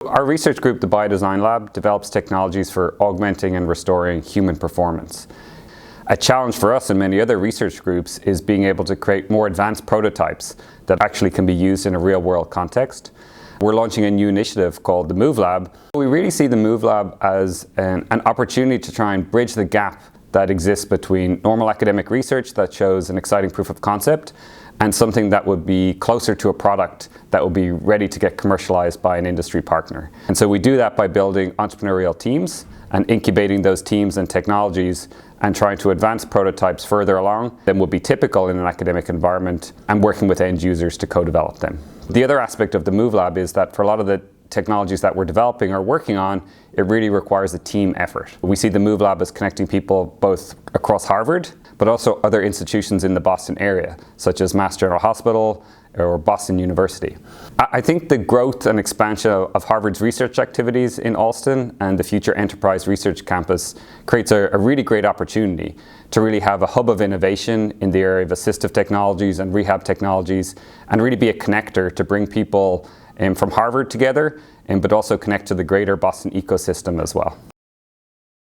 Our research group, the Biodesign Lab, develops technologies for augmenting and restoring human performance. A challenge for us and many other research groups is being able to create more advanced prototypes that actually can be used in a real-world context. We're launching a new initiative called the Move Lab. We really see the Move Lab as an opportunity to try and bridge the gap that exists between normal academic research that shows an exciting proof of concept and something that would be closer to a product that will be ready to get commercialized by an industry partner. And so we do that by building entrepreneurial teams and incubating those teams and technologies and trying to advance prototypes further along than would be typical in an academic environment and working with end users to co-develop them. The other aspect of the Move Lab is that for a lot of the technologies that we're developing or working on, it really requires a team effort. We see the Move Lab as connecting people both across Harvard, but also other institutions in the Boston area, such as Mass General Hospital or Boston University. I think the growth and expansion of Harvard's research activities in Alston and the future Enterprise Research Campus creates a really great opportunity to really have a hub of innovation in the area of assistive technologies and rehab technologies and really be a connector to bring people from Harvard together, but also connect to the greater Boston ecosystem as well.